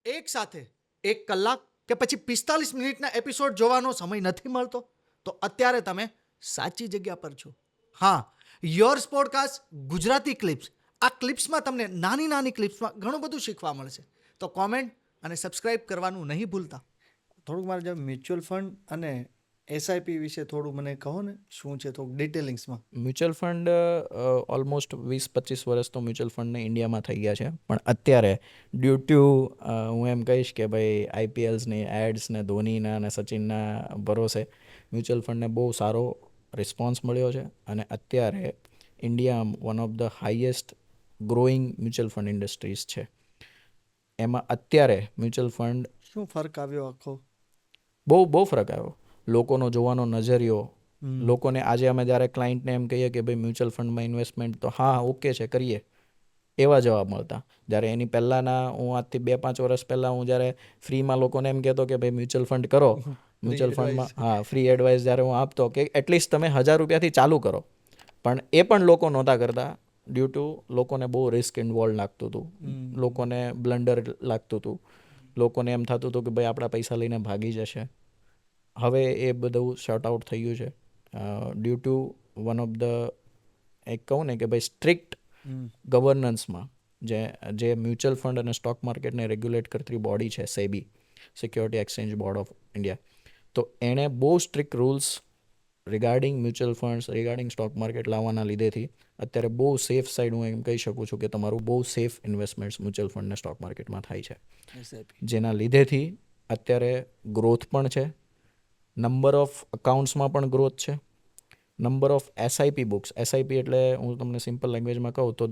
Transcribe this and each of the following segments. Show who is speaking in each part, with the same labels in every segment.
Speaker 1: એક સાથે 1 કલાક કે પછી 45 મિનિટના એપિસોડ જોવાનો સમય નથી મળતો, તો અત્યારે તમે સાચી જગ્યા પર છો. હા, યોર્સ પોડકાસ્ટ ગુજરાતી ક્લિપ્સ. આ ક્લિપ્સમાં તમને નાની નાની ક્લિપ્સમાં ઘણું બધું શીખવા મળશે. તો કોમેન્ટ અને સબસ્ક્રાઇબ કરવાનું નહીં ભૂલતા. થોડુંક મારે જેમ મ્યુચ્યુઅલ ફંડ અને એસઆઈપી વિશે થોડું મને કહો ને, શું છે થોડુંક ડિટેલિંગ્સમાં.
Speaker 2: મ્યુચ્યુઅલ ફંડ ઓલમોસ્ટ 20-25 વર્ષ તો મ્યુચ્યુઅલ ફંડને ઇન્ડિયામાં થઈ ગયા છે, પણ અત્યારે ડ્યુ ટુ હું એમ કહીશ કે ભાઈ આઈપીએલ્સની એડ્સ ને ધોનીના અને સચિનના ભરોસે મ્યુચ્યુઅલ ફંડને બહુ સારો રિસ્પોન્સ મળ્યો છે. અને અત્યારે India one of the highest growing mutual fund industries છે. એમાં અત્યારે મ્યુચ્યુઅલ ફંડ
Speaker 1: શું ફરક આવ્યો આખો?
Speaker 2: બહુ ફરક આવ્યો. લોકોનો જોવાનો નજરિયો, લોકોને આજે અમે જ્યારે ક્લાયન્ટને એમ કહીએ કે ભાઈ મ્યુચ્યુઅલ ફંડમાં ઇન્વેસ્ટમેન્ટ, તો હા ઓકે છે કરીએ, એવા જવાબ મળતા. જ્યારે એની પહેલાંના હું આજથી 2-5 વર્ષ પહેલાં હું જ્યારે ફ્રીમાં લોકોને એમ કહેતો કે ભાઈ મ્યુચ્યુઅલ ફંડ કરો, મ્યુચ્યુઅલ ફંડમાં ફ્રી એડવાઇસ જ્યારે હું આપતો કે એટલીસ્ટ તમે 1000 રૂપિયાથી ચાલુ કરો, પણ એ પણ લોકો નહોતા કરતા ડ્યુ ટુ લોકોને બહુ રિસ્ક ઇન્વોલ્વ લાગતું હતું, લોકોને બ્લન્ડર લાગતું હતું, લોકોને એમ થતું હતું કે ભાઈ આપણા પૈસા લઈને ભાગી જશે. હવે એ બધું શોર્ટ આઉટ થઈ ગયું છે due to one of the એક કહું ને કે ભાઈ સ્ટ્રિક્ટ ગવર્નન્સમાં જે મ્યુચ્યુઅલ ફંડ અને સ્ટોક માર્કેટને રેગ્યુલેટ કરતી બોડી છે, SEBI, security exchange board of India, તો એણે બહુ strict rules regarding mutual funds, regarding stock market લાવવાના લીધેથી અત્યારે બહુ સેફ સાઈડ હું એમ કહી શકું છું કે તમારું બહુ સેફ ઇન્વેસ્ટમેન્ટ્સ મ્યુચ્યુઅલ ફંડ ને સ્ટોક માર્કેટમાં થાય છે, જેના લીધેથી અત્યારે ગ્રોથ પણ છે, નંબર ઓફ અકાઉન્ટ્સમાં પણ ગ્રોથ છે, number of SIP books, SIP એટલે હું તમને સિમ્પલ લેંગ્વેજમાં કહું તો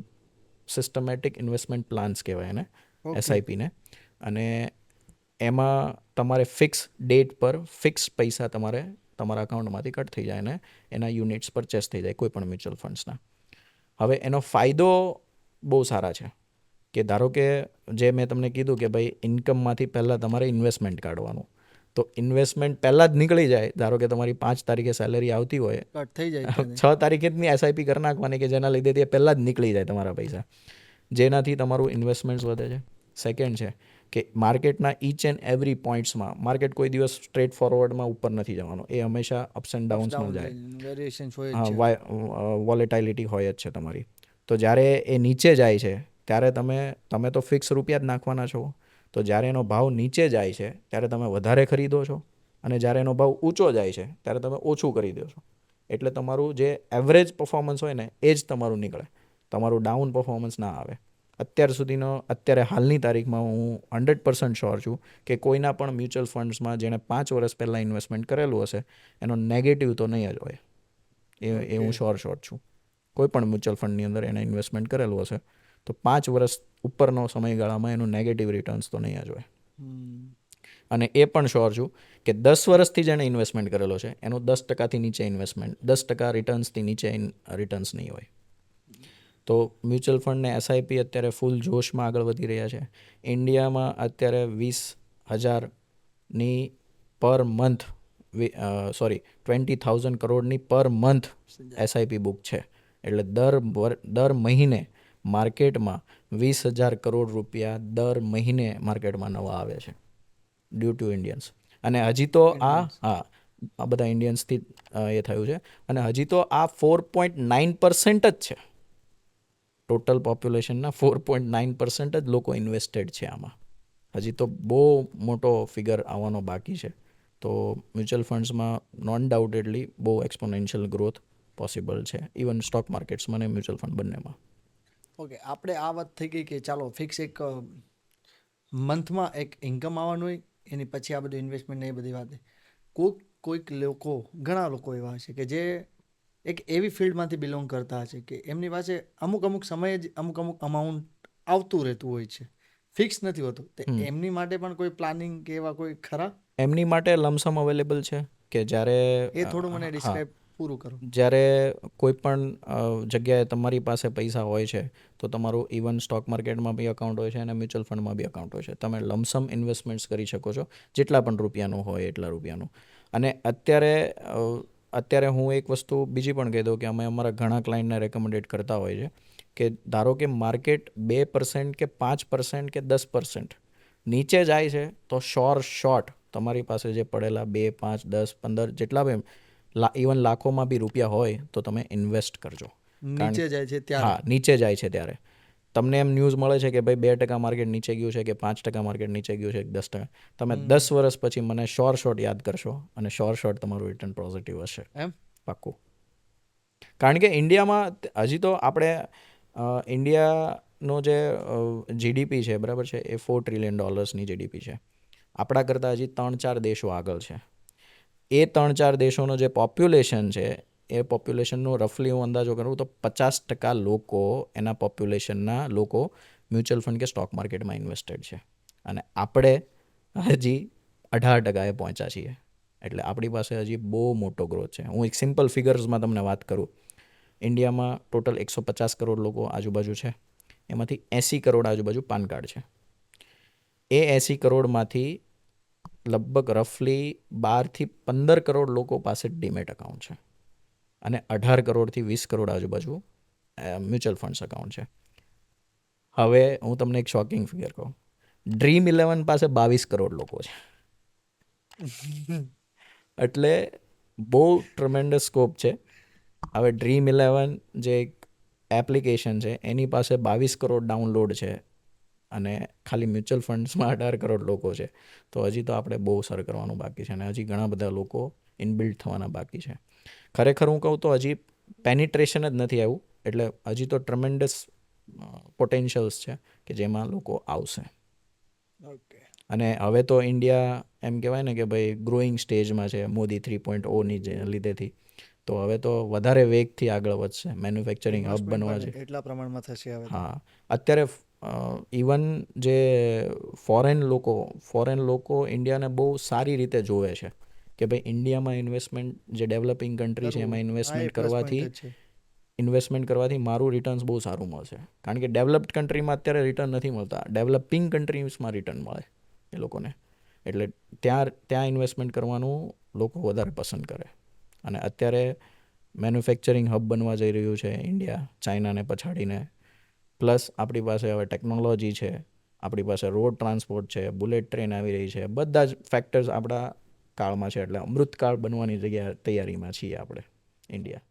Speaker 2: સિસ્ટમેટિક ઇન્વેસ્ટમેન્ટ પ્લાન્સ કહેવાય એને, એસઆઈપીને. અને એમાં તમારે ફિક્સ ડેટ પર ફિક્સ પૈસા તમારા અકાઉન્ટમાંથી કટ થઈ જાય અને એના યુનિટ્સ પરચેસ થઈ જાય કોઈ પણ મ્યુચ્યુઅલ ફંડ્સના. હવે એનો ફાયદો બહુ સારા છે કે ધારો કે જે મેં તમને કીધું કે ભાઈ ઇન્કમમાંથી પહેલાં તમારે ઇન્વેસ્ટમેન્ટ કાઢવાનું, તો ઇન્વેસ્ટમેન્ટ પહેલાં જ નીકળી જાય. ધારો કે તમારી 5 તારીખે સેલેરી આવતી હોય,
Speaker 1: કટ થઈ જાય
Speaker 2: 6 તારીખે જ એસઆઈપી કરી નાખવાની કે જેના લીધે તે પહેલાં જ નીકળી જાય તમારા પૈસા, જેનાથી તમારું ઇન્વેસ્ટમેન્ટ્સ વધે છે. સેકન્ડ છે કે માર્કેટના ઈચ એન્ડ એવરી પોઈન્ટ્સમાં, માર્કેટ કોઈ દિવસ સ્ટ્રેટ ફોરવર્ડમાં ઉપર નથી જવાનું, એ હંમેશા અપ્સ એન્ડ ડાઉન્સમાં જાય. હા, વોલેટાઇલિટી હોય જ છે તમારી. તો જ્યારે એ નીચે જાય છે ત્યારે તમે તો ફિક્સ રૂપિયા જ નાખવાના છો, તો જ્યારે એનો ભાવ નીચે જાય છે ત્યારે તમે વધારે ખરીદો છો, અને જ્યારે એનો ભાવ ઊંચો જાય છે ત્યારે તમે ઓછું કરી દો છો. એટલે તમારું જે એવરેજ પરફોર્મન્સ હોય ને એ જ તમારું નીકળે, તમારું ડાઉન પરફોર્મન્સ ના આવે. અત્યારે હાલની તારીખમાં હું 100% શ્યોર છું કે કોઈના પણ મ્યુચ્યુઅલ ફંડ્સમાં જેણે 5 વર્ષ પહેલાં ઇન્વેસ્ટમેન્ટ કરેલું હશે એનો નેગેટિવ તો નહીં જ હોય, એ હું શ્યોર છું. કોઈ પણ મ્યુચ્યુઅલ ફંડની અંદર એને ઇન્વેસ્ટમેન્ટ કરેલું હશે તો 5 વર્ષ ઉપરનો સમયગાળામાં એનું નેગેટિવ રિટર્ન્સ તો નહીં જ હોય. અને એ પણ શ્યોર છું કે 10 વર્ષથી જેણે ઇન્વેસ્ટમેન્ટ કરેલો છે એનું 10%થી નીચે ઇન્વેસ્ટમેન્ટ, 10% રિટર્ન્સથી નીચે રિટર્ન્સ નહીં હોય. તો મ્યુચ્યુઅલ ફંડ ને એસઆઈપી અત્યારે ફૂલ જોશમાં આગળ વધી રહ્યા છે. ઇન્ડિયામાં અત્યારે 20,000ની પર મંથ 20,000 કરોડની પર મંથ એસઆઈપી બુક છે. એટલે દર મહિને માર્કેટમાં 20,000 કરોડ રૂપિયા દર મહિને માર્કેટમાં નવા આવે છે ડ્યુ ટુ ઇન્ડિયન્સ. અને હજી તો આ બધા ઇન્ડિયન્સથી એ થયું છે. અને હજી તો આ 4.9% જ છે ટોટલ પોપ્યુલેશનના. 4.9% જ લોકો ઇન્વેસ્ટેડ છે આમાં. હજી તો બહુ મોટો ફિગર આવવાનો બાકી છે. તો મ્યુચ્યુઅલ ફંડ્સમાં નોન ડાઉટેડલી બહુ એક્સપોનેન્શિયલ ગ્રોથ પોસિબલ છે, ઇવન સ્ટોક માર્કેટ્સમાં અને મ્યુચ્યુઅલ ફંડ બંનેમાં.
Speaker 1: ઓકે, આપણે આ વાત થઈ ગઈ કે ચાલો ફિક્સ એક મંથમાં એક ઇન્કમ આવવાનું હોય, એની પછી આ બધું ઇન્વેસ્ટમેન્ટ ને એ બધી વાત. ઘણા લોકો એવા હશે કે જે એક એવી ફિલ્ડમાંથી બિલોંગ કરતા હશે કે એમની પાસે અમુક સમયે જ અમુક અમાઉન્ટ આવતું રહેતું હોય છે, ફિક્સ નથી હોતું. તો એમની માટે પણ કોઈ પ્લાનિંગ કે એવા કોઈ ખરા?
Speaker 2: એમની માટે લમસમ અવેલેબલ છે કે જ્યારે
Speaker 1: એ થોડું મને ડિસ્ક્રાઇબ પૂરું કરો.
Speaker 2: જ્યારે કોઈ પણ જગ્યાએ તમારી પાસે પૈસા હોય છે તો તમારું ઇવન સ્ટોક માર્કેટમાં બી અકાઉન્ટ હોય છે અને મ્યુચ્યુઅલ ફંડમાં બી અકાઉન્ટ હોય છે. તમે લમસમ ઇન્વેસ્ટમેન્ટ્સ કરી શકો છો જેટલા પણ રૂપિયાનું હોય એટલા રૂપિયાનું. અને અત્યારે હું એક વસ્તુ બીજી પણ કહી દઉં કે અમે અમારા ઘણા ક્લાયન્ટને રેકમેન્ડેડ કરતા હોય છે કે ધારો કે માર્કેટ 2% કે 5% કે 10% નીચે જાય છે તો શોર્ટ તમારી પાસે જે પડેલા 2, 5, 10, 15 જેટલા બી ઇવન લાખોમાં બી રૂપિયા હોય તો તમે ઇન્વેસ્ટ કરજો.
Speaker 1: નીચે જાય છે ત્યારે
Speaker 2: હા, નીચે જાય છે ત્યારે તમને એમ ન્યૂઝ મળે છે કે ભાઈ 2% માર્કેટ નીચે ગયું છે કે 5% માર્કેટ નીચે ગયું છે કે 10%. તમે 10 વર્ષ પછી મને શોર્ટ યાદ કરશો અને શોર્ટ તમારું રિટર્ન પોઝિટિવ હશે.
Speaker 1: એમ
Speaker 2: પાક્કું. કારણ કે ઇન્ડિયામાં હજી તો આપણે ઇન્ડિયાનો જે જીડીપી છે બરાબર છે એ $4 trillion જીડીપી છે. આપણા કરતાં હજી 3-4 દેશો આગળ છે. એ 3-4 દેશોનો જે પોપ્યુલેશન છે એ પોપ્યુલેશનનો રફલી હું અંદાજો કરું તો 50% લોકો એના પોપ્યુલેશનના લોકો મ્યુચ્યુઅલ ફંડ કે સ્ટોક માર્કેટમાં ઇન્વેસ્ટેડ છે. અને આપણે હજી 18% પહોંચ્યા છીએ. એટલે આપણી પાસે હજી બહુ મોટો ગ્રોથ છે. હું એક સિમ્પલ ફિગર્સમાં તમને વાત કરું. ઇન્ડિયામાં ટોટલ 150 કરોડ લોકો આજુબાજુ છે. એમાંથી 80 કરોડ આજુબાજુ પાન કાર્ડ છે. એ 80 કરોડમાંથી લગભગ રફલી 12-15 કરોડ લોકો પાસે ડીમેટ અકાઉન્ટ છે. અને 18 કરોડથી 20 કરોડ આજુબાજુ મ્યુચ્યુઅલ ફંડ્સ અકાઉન્ટ છે. હવે હું તમને એક શોકિંગ ફિગર કહું. ડ્રીમ 11 પાસે 22 કરોડ લોકો છે. એટલે બહુ ટ્રમેન્ડસ સ્કોપ છે. હવે ડ્રીમ 11 જે એક એપ્લિકેશન છે એની પાસે 22 કરોડ ડાઉનલોડ છે અને ખાલી મ્યુચ્યુઅલ ફંડ્સમાં 18 કરોડ લોકો છે. તો હજી તો આપણે બહુ સર કરવાનું બાકી છે અને હજી ઘણા બધા લોકો ઇનબિલ્ડ થવાના બાકી છે. ખરેખર હું કહું તો હજી પેનિટ્રેશન જ નથી આવ્યું. એટલે હજી તો ટ્રમેન્ડસ પોટેન્શિયલ્સ છે કે જેમાં લોકો આવશે.
Speaker 1: ઓકે.
Speaker 2: અને હવે તો ઇન્ડિયા એમ કહેવાય ને કે ભાઈ ગ્રોઈંગ સ્ટેજમાં છે મોદી 3.0ની જે લીધેથી. તો હવે તો વધારે વેગથી આગળ વધશે. મેન્યુફેક્ચરિંગ હબ બનવા છે.
Speaker 1: એટલા પ્રમાણમાં થશે હવે.
Speaker 2: હા, અત્યારે ઇવન જે ફોરેન લોકો ઇન્ડિયાને બહુ સારી રીતે જોવે છે કે ભાઈ ઇન્ડિયામાં ઇન્વેસ્ટમેન્ટ જે ડેવલપિંગ કન્ટ્રી છે એમાં ઇન્વેસ્ટમેન્ટ કરવાથી મારું રિટર્ન્સ બહુ સારું મળશે. કારણ કે ડેવલપ્ડ કન્ટ્રીમાં અત્યારે રિટર્ન નથી મળતા. ડેવલપિંગ કન્ટ્રીઝમાં રિટર્ન મળે એ લોકોને. એટલે ત્યાં ઇન્વેસ્ટમેન્ટ કરવાનું લોકો વધારે પસંદ કરે. અને અત્યારે મેન્યુફેક્ચરિંગ હબ બનવા જઈ રહ્યું છે ઇન્ડિયા, ચાઇનાને પછાડીને. પ્લસ આપણી પાસે હવે ટેકનોલોજી છે, આપણી પાસે રોડ ટ્રાન્સપોર્ટ છે, બુલેટ ટ્રેન આવી રહી છે. બધા જ ફેક્ટર્સ આપણા કાળમાં છે. એટલે અમૃતકાળ બનવાની તૈયારીમાં છીએ આપણે ઇન્ડિયા.